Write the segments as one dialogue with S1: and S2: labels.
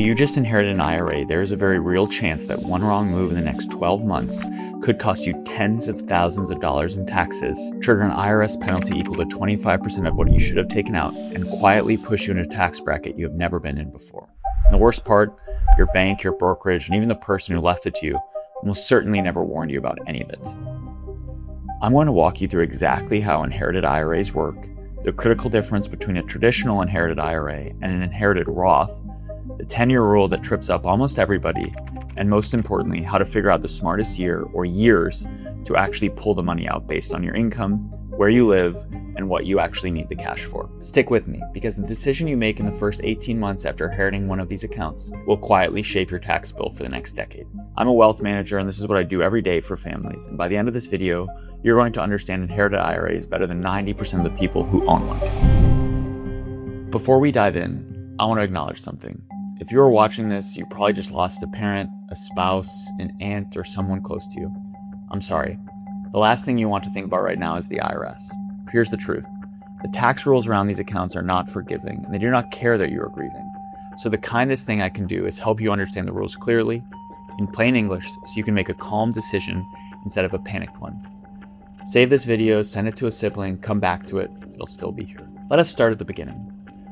S1: you just inherited an IRA, there is a very real chance that one wrong move in the next 12 months could cost you tens of thousands of dollars in taxes, trigger an IRS penalty equal to 25% of what you should have taken out, and quietly push you in a tax bracket you have never been in before. And the worst part, your bank, your brokerage, and even the person who left it to you most certainly never warned you about any of it. I'm going to walk you through exactly how inherited IRAs work, the critical difference between a traditional inherited IRA and an inherited Roth, the 10-year rule that trips up almost everybody, and most importantly, how to figure out the smartest year or years to actually pull the money out based on your income, where you live, and what you actually need the cash for. Stick with me, because the decision you make in the first 18 months after inheriting one of these accounts will quietly shape your tax bill for the next decade. I'm a wealth manager, and this is what I do every day for families. And by the end of this video, you're going to understand inherited IRAs better than 90% of the people who own one. Before we dive in, I want to acknowledge something. If you're watching this, you probably just lost a parent, a spouse, an aunt, or someone close to you. I'm sorry. The last thing you want to think about right now is the IRS. Here's the truth. The tax rules around these accounts are not forgiving, and they do not care that you are grieving. So the kindest thing I can do is help you understand the rules clearly, in plain English, so you can make a calm decision instead of a panicked one. Save this video, send it to a sibling, come back to it, it'll still be here. Let us start at the beginning.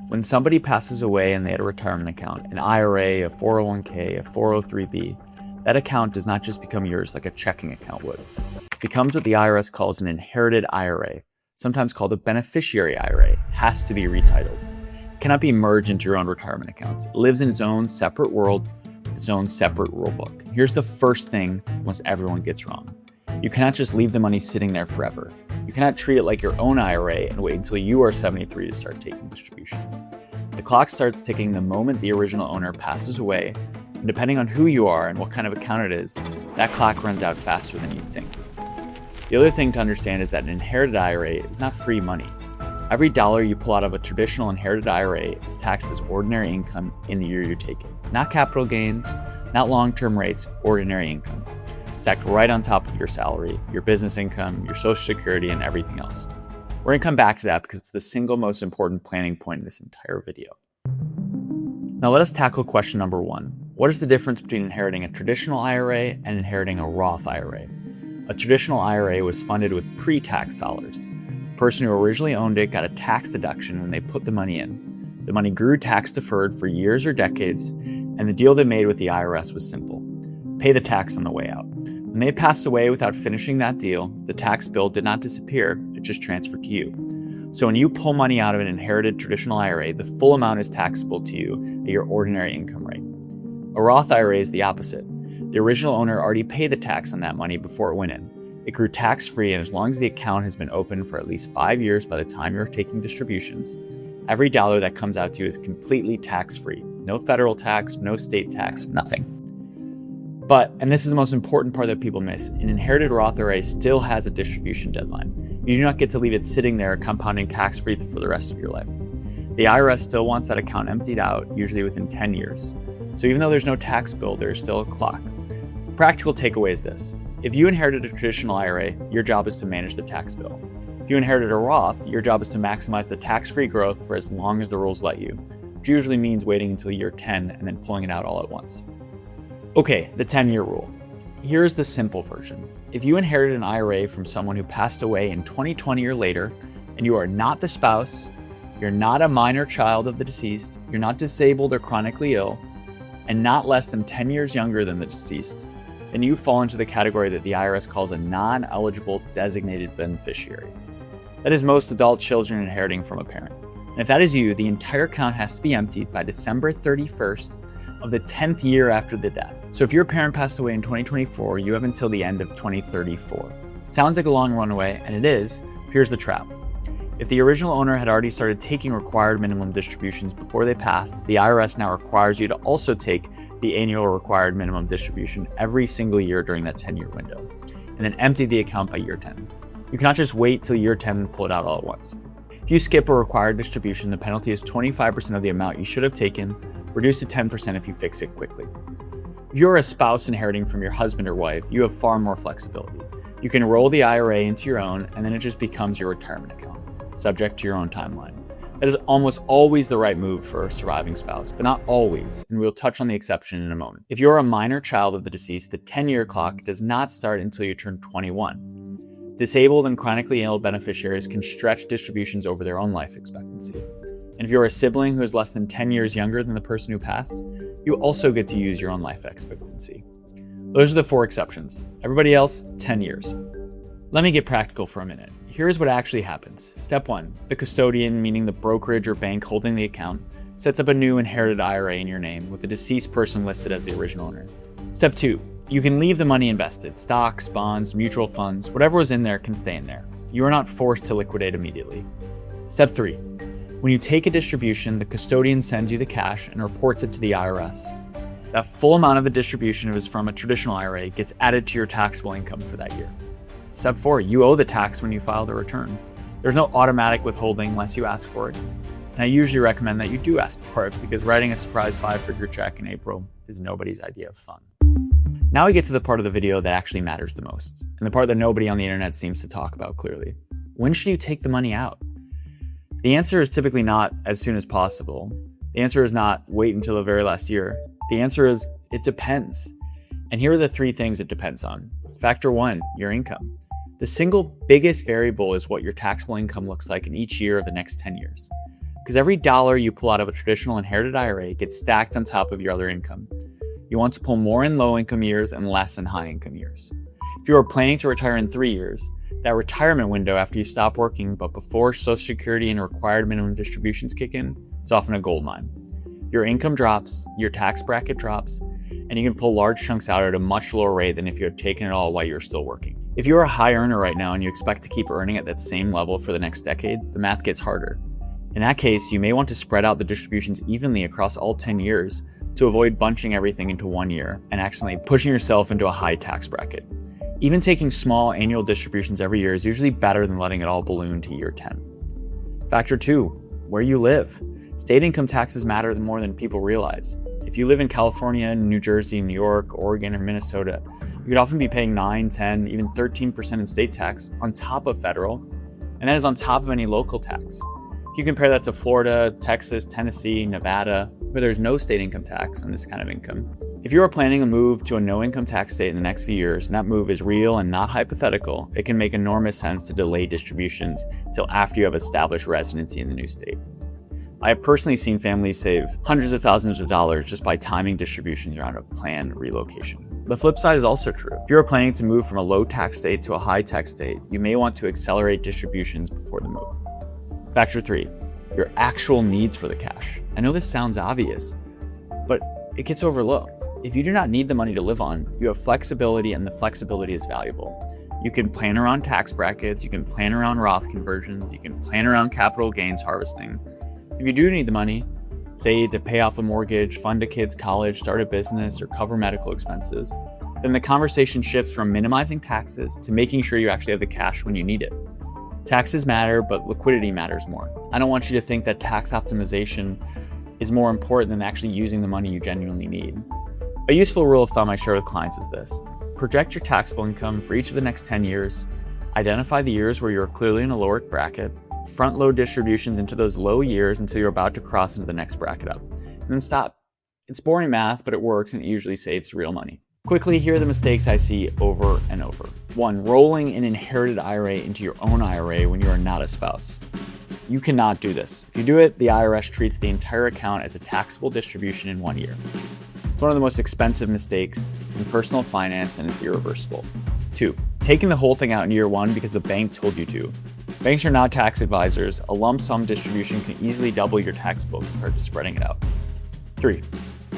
S1: When somebody passes away and they had a retirement account, an IRA, a 401k, a 403b, that account does not just become yours like a checking account would. It becomes what the IRS calls an inherited IRA, sometimes called a beneficiary IRA, has to be retitled. It cannot be merged into your own retirement accounts. It lives in its own separate world with its own separate rule book. Here's the first thing almost everyone gets wrong. You cannot just leave the money sitting there forever. You cannot treat it like your own IRA and wait until you are 73 to start taking distributions. The clock starts ticking the moment the original owner passes away, and depending on who you are and what kind of account it is, that clock runs out faster than you think. The other thing to understand is that an inherited IRA is not free money. Every dollar you pull out of a traditional inherited IRA is taxed as ordinary income in the year you take it. Not capital gains, not long-term rates, ordinary income. Stacked right on top of your salary, your business income, your Social Security, and everything else. We're going to come back to that because it's the single most important planning point in this entire video. Now let us tackle question number one. What is the difference between inheriting a traditional IRA and inheriting a Roth IRA? A traditional IRA was funded with pre-tax dollars. The person who originally owned it got a tax deduction when they put the money in. The money grew tax deferred for years or decades, and the deal they made with the IRS was simple. Pay the tax on the way out. When they passed away without finishing that deal, the tax bill did not disappear, it just transferred to you. So when you pull money out of an inherited traditional IRA, the full amount is taxable to you at your ordinary income rate. A Roth IRA is the opposite. The original owner already paid the tax on that money before it went in. It grew tax-free, and as long as the account has been open for at least 5 years by the time you're taking distributions, every dollar that comes out to you is completely tax-free. No federal tax, no state tax, nothing. But, and this is the most important part that people miss, an inherited Roth IRA still has a distribution deadline. You do not get to leave it sitting there compounding tax-free for the rest of your life. The IRS still wants that account emptied out, usually within 10 years. So even though there's no tax bill, there's still a clock. The practical takeaway is this. If you inherited a traditional IRA, your job is to manage the tax bill. If you inherited a Roth, your job is to maximize the tax-free growth for as long as the rules let you, which usually means waiting until year 10 and then pulling it out all at once. Okay, the 10-year rule. Here's the simple version. If you inherited an IRA from someone who passed away in 2020 or later, and you are not the spouse, you're not a minor child of the deceased, you're not disabled or chronically ill, and not less than 10 years younger than the deceased, then you fall into the category that the IRS calls a non-eligible designated beneficiary. That is most adult children inheriting from a parent. And if that is you, the entire account has to be emptied by December 31st of the 10th year after the death. So if your parent passed away in 2024, you have until the end of 2034. It sounds like a long runway, and it is. Here's the trap. If the original owner had already started taking required minimum distributions before they passed, the IRS now requires you to also take the annual required minimum distribution every single year during that 10-year window, and then empty the account by year 10. You cannot just wait till year 10 and pull it out all at once. If you skip a required distribution, the penalty is 25% of the amount you should have taken, reduced to 10% if you fix it quickly. If you're a spouse inheriting from your husband or wife, you have far more flexibility. You can roll the IRA into your own, and then it just becomes your retirement account, subject to your own timeline. That is almost always the right move for a surviving spouse, but not always, and we'll touch on the exception in a moment. If you're a minor child of the deceased, the 10-year clock does not start until you turn 21. Disabled and chronically ill beneficiaries can stretch distributions over their own life expectancy. And if you're a sibling who is less than 10 years younger than the person who passed, you also get to use your own life expectancy. Those are the 4 exceptions. Everybody else, 10 years. Let me get practical for a minute. Here's what actually happens. Step 1, the custodian, meaning the brokerage or bank holding the account, sets up a new inherited IRA in your name with the deceased person listed as the original owner. Step 2, you can leave the money invested. Stocks, bonds, mutual funds, whatever was in there can stay in there. You are not forced to liquidate immediately. Step 3, when you take a distribution, the custodian sends you the cash and reports it to the IRS. That full amount of the distribution, if it's from a traditional IRA, gets added to your taxable income for that year. Step 4, you owe the tax when you file the return. There's no automatic withholding unless you ask for it. And I usually recommend that you do ask for it because writing a surprise 5-figure check in April is nobody's idea of fun. Now we get to the part of the video that actually matters the most, and the part that nobody on the internet seems to talk about clearly. When should you take the money out? The answer is typically not as soon as possible. The answer is not wait until the very last year. The answer is it depends. And here are the 3 things it depends on. Factor 1, your income. The single biggest variable is what your taxable income looks like in each year of the next 10 years. Because every dollar you pull out of a traditional inherited IRA gets stacked on top of your other income. You want to pull more in low income years and less in high income years. If you are planning to retire in 3 years, that retirement window after you stop working but before Social Security and required minimum distributions kick in, is often a gold mine. Your income drops, your tax bracket drops, and you can pull large chunks out at a much lower rate than if you had taken it all while you were still working. If you're a high earner right now and you expect to keep earning at that same level for the next decade, the math gets harder. In that case, you may want to spread out the distributions evenly across all 10 years to avoid bunching everything into 1 year and accidentally pushing yourself into a high tax bracket. Even taking small annual distributions every year is usually better than letting it all balloon to year 10. Factor 2, where you live. State income taxes matter more than people realize. If you live in California, New Jersey, New York, Oregon, or Minnesota, you could often be paying 9, 10, even 13% in state tax on top of federal, and that is on top of any local tax. If you compare that to Florida, Texas, Tennessee, Nevada, where there's no state income tax on this kind of income. If you are planning a move to a no income tax state in the next few years, and that move is real and not hypothetical, it can make enormous sense to delay distributions until after you have established residency in the new state. I have personally seen families save hundreds of thousands of dollars just by timing distributions around a planned relocation. The flip side is also true. If you're planning to move from a low tax state to a high tax state, you may want to accelerate distributions before the move. Factor 3, your actual needs for the cash. I know this sounds obvious, but it gets overlooked. If you do not need the money to live on, you have flexibility, and the flexibility is valuable. You can plan around tax brackets, you can plan around Roth conversions, you can plan around capital gains harvesting. If you do need the money, say to pay off a mortgage, fund a kid's college, start a business, or cover medical expenses, then the conversation shifts from minimizing taxes to making sure you actually have the cash when you need it. Taxes matter, but liquidity matters more. I don't want you to think that tax optimization is more important than actually using the money you genuinely need. A useful rule of thumb I share with clients is this: project your taxable income for each of the next 10 years, identify the years where you're clearly in a lower bracket, front load distributions into those low years until you're about to cross into the next bracket up, and then stop. It's boring math, but it works and it usually saves real money. Quickly, here are the mistakes I see over and over. 1, rolling an inherited IRA into your own IRA when you are not a spouse. You cannot do this. If you do it, the IRS treats the entire account as a taxable distribution in 1 year. It's one of the most expensive mistakes in personal finance, and it's irreversible. 2, taking the whole thing out in year 1 because the bank told you to. Banks are not tax advisors. A lump sum distribution can easily double your tax bill compared to spreading it out. 3,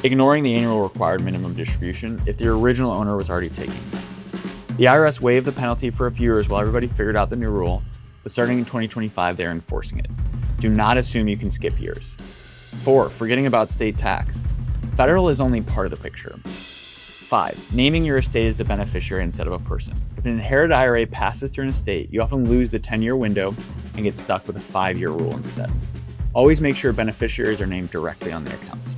S1: ignoring the annual required minimum distribution if the original owner was already taking it. The IRS waived the penalty for a few years while everybody figured out the new rule, but starting in 2025, they're enforcing it. Do not assume you can skip years. 4, forgetting about state tax. Federal is only part of the picture. 5, naming your estate as the beneficiary instead of a person. If an inherited IRA passes through an estate, you often lose the 10-year window and get stuck with a 5-year rule instead. Always make sure beneficiaries are named directly on their accounts.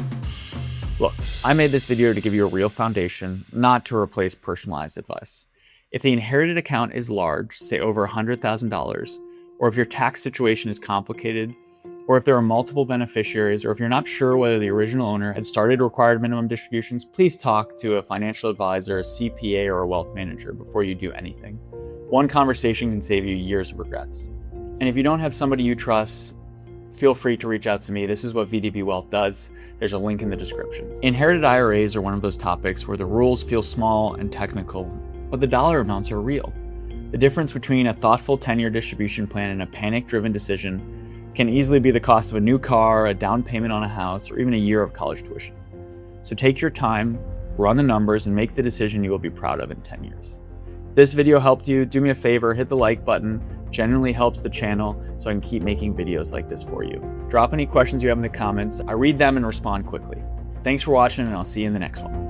S1: Look, I made this video to give you a real foundation, not to replace personalized advice. If the inherited account is large, say over $100,000, or if your tax situation is complicated, or if there are multiple beneficiaries, or if you're not sure whether the original owner had started required minimum distributions, please talk to a financial advisor, a CPA, or a wealth manager before you do anything. One conversation can save you years of regrets. And if you don't have somebody you trust, feel free to reach out to me. This is what VDB Wealth does. There's a link in the description. Inherited IRAs are one of those topics where the rules feel small and technical, but the dollar amounts are real. The difference between a thoughtful 10-year distribution plan and a panic-driven decision can easily be the cost of a new car, a down payment on a house, or even a year of college tuition. So take your time, run the numbers, and make the decision you will be proud of in 10 years. If this video helped you, do me a favor, hit the like button. Genuinely helps the channel so I can keep making videos like this for you. Drop any questions you have in the comments. I read them and respond quickly. Thanks for watching, and I'll see you in the next one.